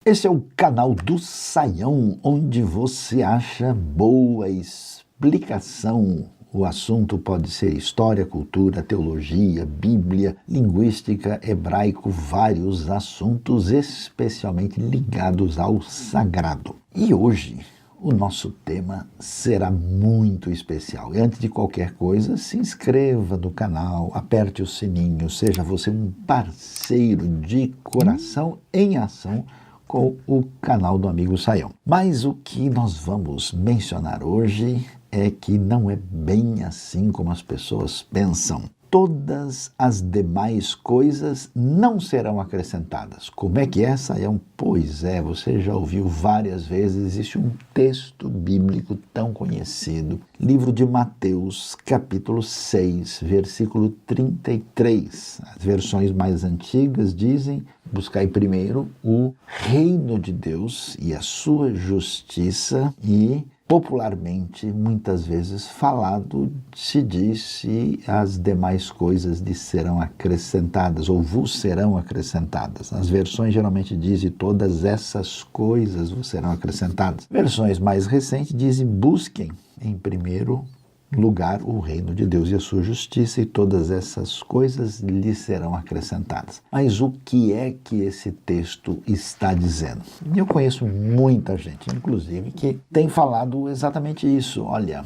Esse é o canal do Saião, onde você acha boa explicação. O assunto pode ser história, cultura, teologia, Bíblia, linguística, hebraico, vários assuntos especialmente ligados ao sagrado. E hoje o nosso tema será muito especial. E antes de qualquer coisa, se inscreva no canal, aperte o sininho, seja você um parceiro de coração em ação com o canal do amigo Saião. Mas o que nós vamos mencionar hoje é que não é bem assim como as pessoas pensam. Todas as demais coisas não serão acrescentadas. Como é que é, Saião? Pois é, você já ouviu várias vezes, existe um texto bíblico tão conhecido, livro de Mateus, capítulo 6, versículo 33. As versões mais antigas dizem: buscai primeiro o reino de Deus e a sua justiça, e popularmente, muitas vezes falado, se diz e as demais coisas lhe serão acrescentadas, ou vos serão acrescentadas. As versões geralmente dizem todas essas coisas vos serão acrescentadas. Versões mais recentes dizem busquem em primeiro lugar o reino de Deus e a sua justiça, e todas essas coisas lhe serão acrescentadas. Mas o que é que esse texto está dizendo? Eu conheço muita gente, inclusive, que tem falado exatamente isso. Olha,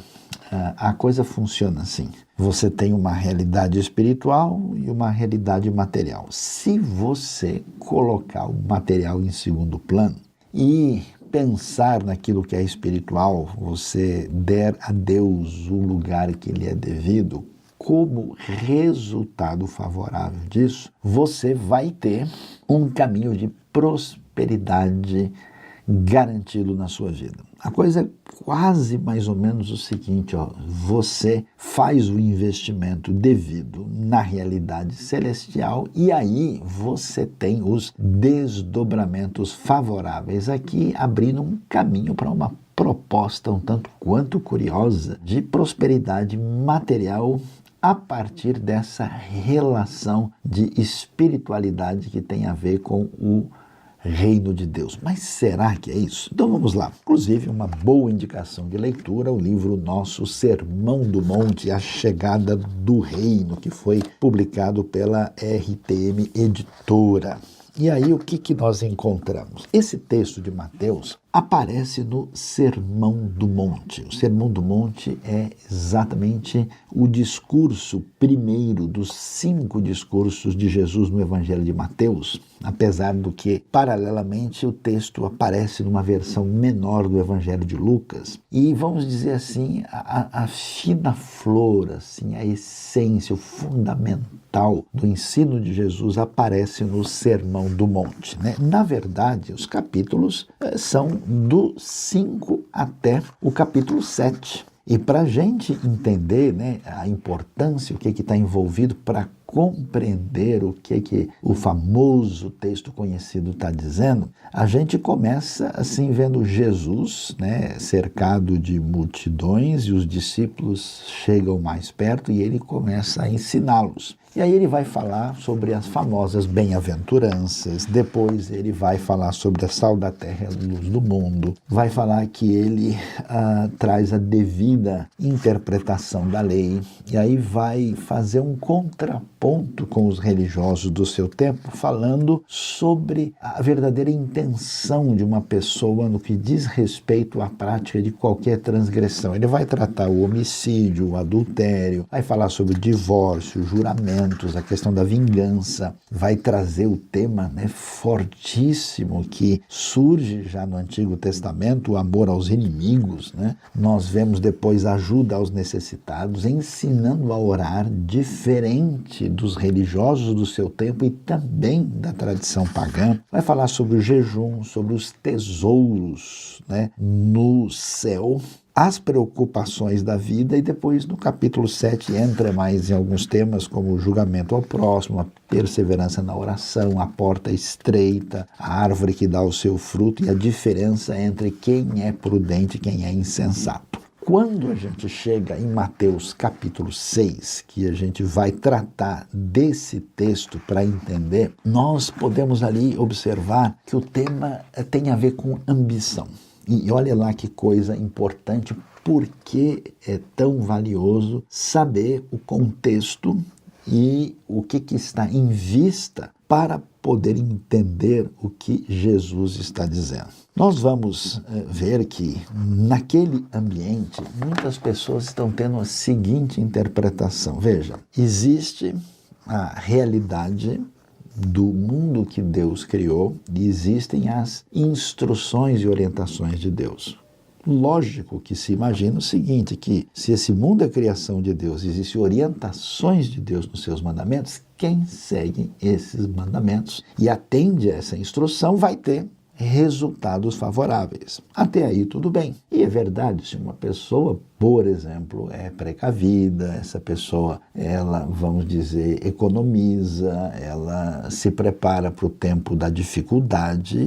a coisa funciona assim. Você tem uma realidade espiritual e uma realidade material. Se você colocar o material em segundo plano e pensar naquilo que é espiritual, você der a Deus o lugar que lhe é devido, como resultado favorável disso, você vai ter um caminho de prosperidade garantido na sua vida. A coisa é quase mais ou menos o seguinte, você faz o investimento devido na realidade celestial e aí você tem os desdobramentos favoráveis aqui, abrindo um caminho para uma proposta um tanto quanto curiosa de prosperidade material a partir dessa relação de espiritualidade que tem a ver com o reino de Deus. Mas será que é isso? Então vamos lá. Inclusive, uma boa indicação de leitura, o livro nosso Sermão do Monte, A Chegada do Reino, que foi publicado pela RTM Editora. E aí o que nós encontramos? Esse texto de Mateus aparece no Sermão do Monte. O Sermão do Monte é exatamente o discurso primeiro dos 5 discursos de Jesus no Evangelho de Mateus, apesar do que, paralelamente, o texto aparece numa versão menor do Evangelho de Lucas. E, vamos dizer assim, a fina flor, assim, a essência, o fundamental do ensino de Jesus aparece no Sermão do Monte, né? Na verdade, os capítulos são do 5 até o capítulo 7. E para a gente entender, né, a importância, o que está envolvido para compreender o que o famoso texto conhecido está dizendo, a gente começa assim vendo Jesus, né, cercado de multidões, e os discípulos chegam mais perto e ele começa a ensiná-los. E aí ele vai falar sobre as famosas bem-aventuranças, depois ele vai falar sobre a sal da terra e a luz do mundo, vai falar que ele traz a devida interpretação da lei, e aí vai fazer um contraponto com os religiosos do seu tempo, falando sobre a verdadeira intenção de uma pessoa no que diz respeito à prática de qualquer transgressão. Ele vai tratar o homicídio, o adultério, vai falar sobre o divórcio, o juramento, a questão da vingança, vai trazer o tema, né, fortíssimo que surge já no Antigo Testamento, o amor aos inimigos, né? Nós vemos depois a ajuda aos necessitados, ensinando a orar diferente dos religiosos do seu tempo e também da tradição pagã. Vai falar sobre o jejum, sobre os tesouros, né, no céu, as preocupações da vida, e depois no capítulo 7 entra mais em alguns temas como o julgamento ao próximo, a perseverança na oração, a porta estreita, a árvore que dá o seu fruto e a diferença entre quem é prudente e quem é insensato. Quando a gente chega em Mateus capítulo 6, que a gente vai tratar desse texto para entender, nós podemos ali observar que o tema tem a ver com ambição. E olha lá que coisa importante, porque é tão valioso saber o contexto e o que está em vista para poder entender o que Jesus está dizendo. Nós vamos ver que naquele ambiente muitas pessoas estão tendo a seguinte interpretação. Veja, existe a realidade do mundo que Deus criou e existem as instruções e orientações de Deus. Lógico que se imagina o seguinte, que se esse mundo é criação de Deus, existem orientações de Deus nos seus mandamentos, quem segue esses mandamentos e atende a essa instrução vai ter resultados favoráveis. Até aí tudo bem. E é verdade, se uma pessoa, por exemplo, é precavida, essa pessoa, ela, vamos dizer, economiza, ela se prepara para o tempo da dificuldade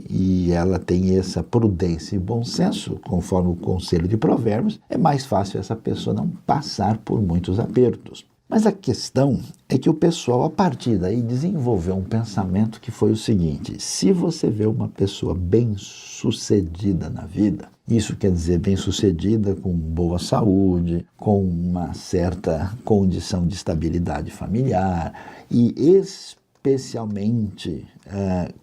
e ela tem essa prudência e bom senso, conforme o conselho de Provérbios, é mais fácil essa pessoa não passar por muitos apertos. Mas a questão é que o pessoal, a partir daí, desenvolveu um pensamento que foi o seguinte: se você vê uma pessoa bem-sucedida na vida, isso quer dizer bem-sucedida com boa saúde, com uma certa condição de estabilidade familiar e especialmente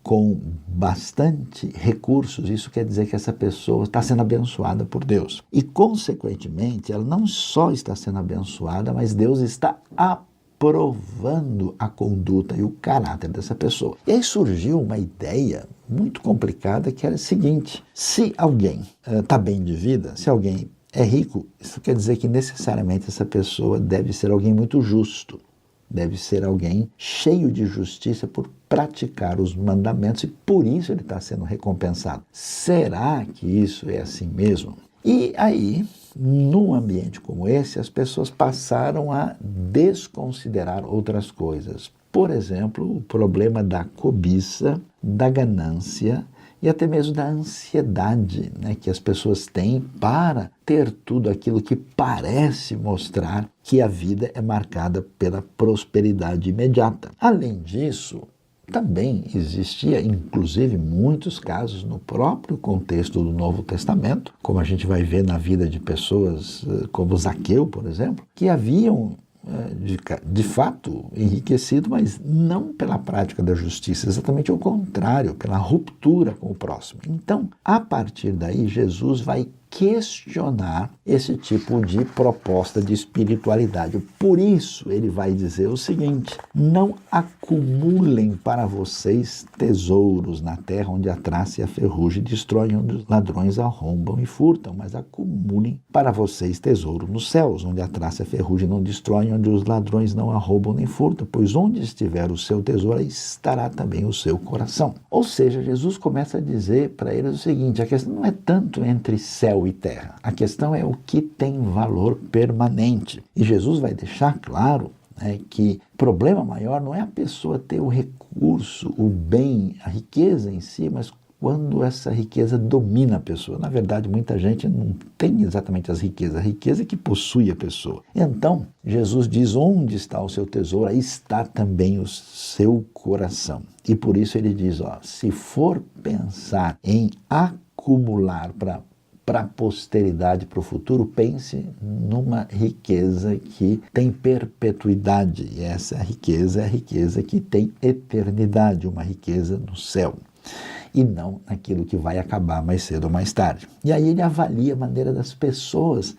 com bastante recursos, isso quer dizer que essa pessoa está sendo abençoada por Deus. E, consequentemente, ela não só está sendo abençoada, mas Deus está aprovando a conduta e o caráter dessa pessoa. E aí surgiu uma ideia muito complicada que era a seguinte: se alguém está bem de vida, se alguém é rico, isso quer dizer que necessariamente essa pessoa deve ser alguém muito justo. Deve ser alguém cheio de justiça por praticar os mandamentos e por isso ele está sendo recompensado. Será que isso é assim mesmo? E aí, num ambiente como esse, as pessoas passaram a desconsiderar outras coisas. Por exemplo, o problema da cobiça, da ganância e até mesmo da ansiedade, né, que as pessoas têm para ter tudo aquilo que parece mostrar que a vida é marcada pela prosperidade imediata. Além disso, também existia, inclusive, muitos casos no próprio contexto do Novo Testamento, como a gente vai ver na vida de pessoas como Zaqueu, por exemplo, que haviam de fato enriquecido, mas não pela prática da justiça, exatamente ao contrário, pela ruptura com o próximo. Então, a partir daí, Jesus vai questionar esse tipo de proposta de espiritualidade. Por isso, ele vai dizer o seguinte: não acumulem para vocês tesouros na terra, onde a traça e a ferrugem destroem, onde os ladrões arrombam e furtam, mas acumulem para vocês tesouro nos céus, onde a traça e a ferrugem não destroem, onde os ladrões não arrombam nem furtam, pois onde estiver o seu tesouro, aí estará também o seu coração. Ou seja, Jesus começa a dizer para eles o seguinte: a questão não é tanto entre céu e terra, a questão é o que tem valor permanente. E Jesus vai deixar claro que o problema maior não é a pessoa ter o recurso, o bem, a riqueza em si, mas quando essa riqueza domina a pessoa. Na verdade, muita gente não tem exatamente as riquezas, a riqueza é que possui a pessoa. Então, Jesus diz: onde está o seu tesouro, aí está também o seu coração. E por isso ele diz, se for pensar em acumular para a posteridade, para o futuro, pense numa riqueza que tem perpetuidade. E essa riqueza é a riqueza que tem eternidade, uma riqueza no céu. E não naquilo que vai acabar mais cedo ou mais tarde. E aí ele avalia a maneira das pessoas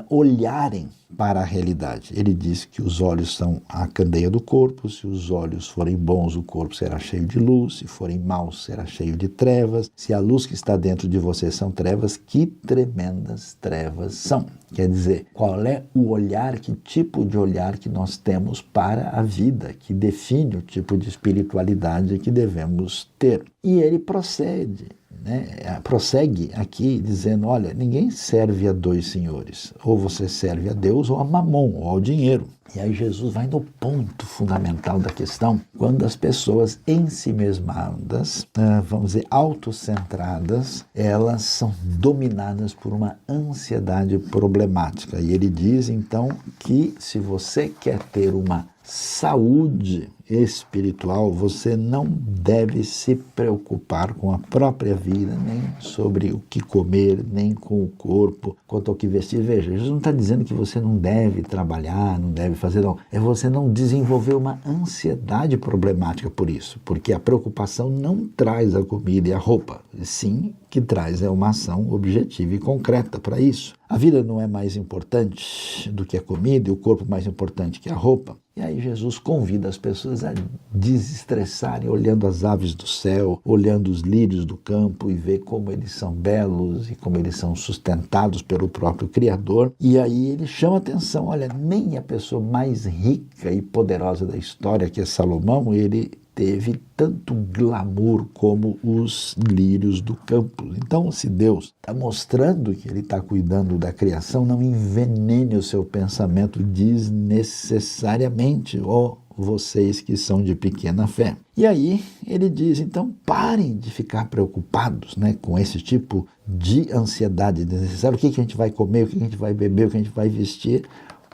olharem para a realidade. Ele diz que os olhos são a candeia do corpo, se os olhos forem bons, o corpo será cheio de luz, se forem maus, será cheio de trevas. Se a luz que está dentro de você são trevas, que tremendas trevas são. Quer dizer, qual é o olhar, que tipo de olhar que nós temos para a vida, que define o tipo de espiritualidade que devemos ter. E ele procede né, prossegue aqui dizendo, olha, ninguém serve a dois senhores, ou você serve a Deus ou a Mamon, ou ao dinheiro. E aí Jesus vai no ponto fundamental da questão, quando as pessoas ensimesmadas, vamos dizer, autocentradas, elas são dominadas por uma ansiedade problemática. E ele diz, então, que se você quer ter uma saúde espiritual, você não deve se preocupar com a própria vida, nem sobre o que comer, nem com o corpo, quanto ao que vestir. Veja, Jesus não está dizendo que você não deve trabalhar, não deve fazer, não. É você não desenvolver uma ansiedade problemática por isso, porque a preocupação não traz a comida e a roupa, sim que traz uma ação objetiva e concreta para isso. A vida não é mais importante do que a comida e o corpo mais importante que a roupa. E aí Jesus convida as pessoas a desestressarem, olhando as aves do céu, olhando os lírios do campo e ver como eles são belos e como eles são sustentados pelo próprio Criador. E aí ele chama a atenção, olha, nem a pessoa mais rica e poderosa da história, que é Salomão, ele teve tanto glamour como os lírios do campo. Então, se Deus está mostrando que Ele está cuidando da criação, não envenene o seu pensamento desnecessariamente, ó vocês que são de pequena fé. E aí ele diz, então parem de ficar preocupados, né, com esse tipo de ansiedade desnecessária. O que a gente vai comer, o que a gente vai beber, o que a gente vai vestir,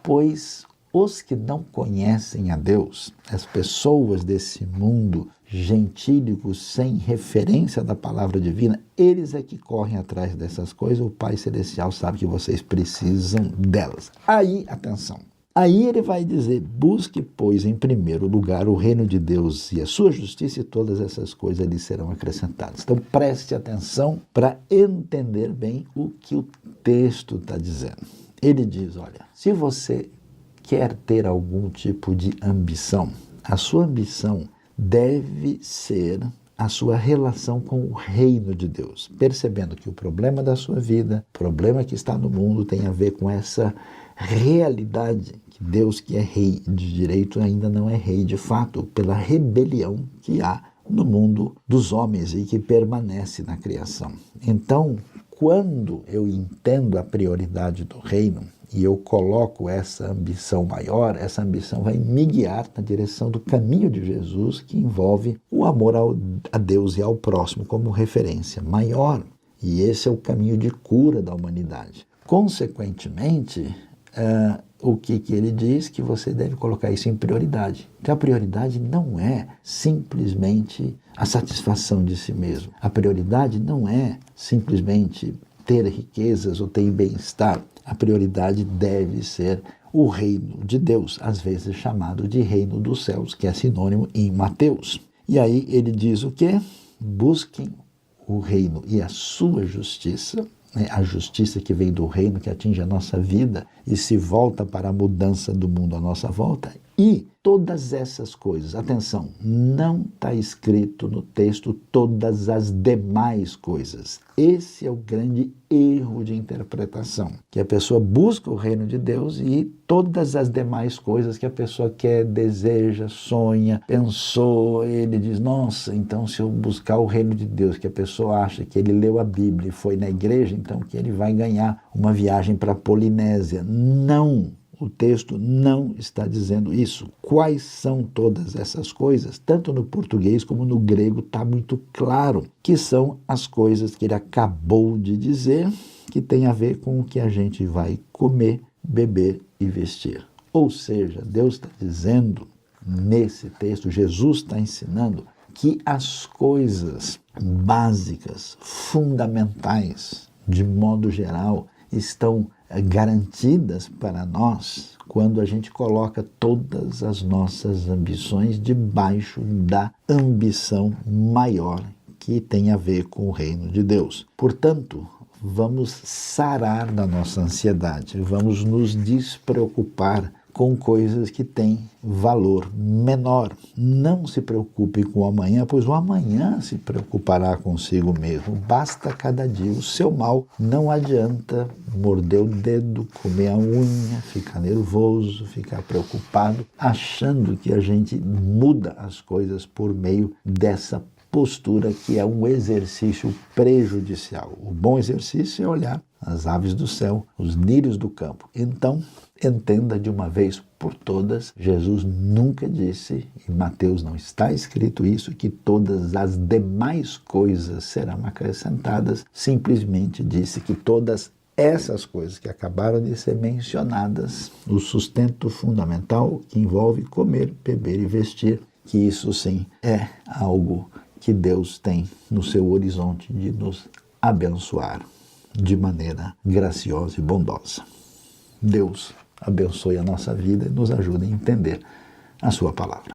pois os que não conhecem a Deus, as pessoas desse mundo gentílico, sem referência da palavra divina, eles é que correm atrás dessas coisas. O Pai Celestial sabe que vocês precisam delas. Aí, atenção. Aí ele vai dizer, busque, pois, em primeiro lugar o reino de Deus e a sua justiça, e todas essas coisas lhe serão acrescentadas. Então preste atenção para entender bem o que o texto está dizendo. Ele diz, olha, se você quer ter algum tipo de ambição, a sua ambição deve ser a sua relação com o reino de Deus, percebendo que o problema da sua vida, o problema que está no mundo tem a ver com essa realidade que Deus, que é rei de direito, ainda não é rei de fato, pela rebelião que há no mundo dos homens e que permanece na criação. Então, quando eu entendo a prioridade do reino, e eu coloco essa ambição maior, essa ambição vai me guiar na direção do caminho de Jesus, que envolve o amor a Deus e ao próximo como referência maior. E esse é o caminho de cura da humanidade. Consequentemente, o que ele diz? Que você deve colocar isso em prioridade. Então a prioridade não é simplesmente a satisfação de si mesmo. A prioridade não é simplesmente ter riquezas ou ter bem-estar. A prioridade deve ser o reino de Deus, às vezes chamado de reino dos céus, que é sinônimo em Mateus. E aí ele diz o quê? Busquem o reino e a sua justiça, né? A justiça que vem do reino, que atinge a nossa vida e se volta para a mudança do mundo à nossa volta. E todas essas coisas, atenção, não está escrito no texto todas as demais coisas. Esse é o grande erro de interpretação, que a pessoa busca o reino de Deus e todas as demais coisas que a pessoa quer, deseja, sonha, pensou, ele diz, nossa, então se eu buscar o reino de Deus, que a pessoa acha que ele leu a Bíblia e foi na igreja, então que ele vai ganhar uma viagem para a Polinésia. Não! O texto não está dizendo isso. Quais são todas essas coisas? Tanto no português como no grego está muito claro que são as coisas que ele acabou de dizer, que tem a ver com o que a gente vai comer, beber e vestir. Ou seja, Deus está dizendo nesse texto, Jesus está ensinando que as coisas básicas, fundamentais, de modo geral, estão garantidas para nós quando a gente coloca todas as nossas ambições debaixo da ambição maior que tem a ver com o reino de Deus. Portanto, vamos sarar da nossa ansiedade, vamos nos despreocupar com coisas que têm valor menor. Não se preocupe com o amanhã, pois o amanhã se preocupará consigo mesmo. Basta cada dia o seu mal. Não adianta morder o dedo, comer a unha, ficar nervoso, ficar preocupado, achando que a gente muda as coisas por meio dessa postura que é um exercício prejudicial. O bom exercício é olhar as aves do céu, os lírios do campo. Então, entenda de uma vez por todas, Jesus nunca disse, em Mateus não está escrito isso, que todas as demais coisas serão acrescentadas, simplesmente disse que todas essas coisas que acabaram de ser mencionadas, o sustento fundamental que envolve comer, beber e vestir, que isso sim é algo que Deus tem no seu horizonte de nos abençoar de maneira graciosa e bondosa. Deus abençoe a nossa vida e nos ajude a entender a sua palavra.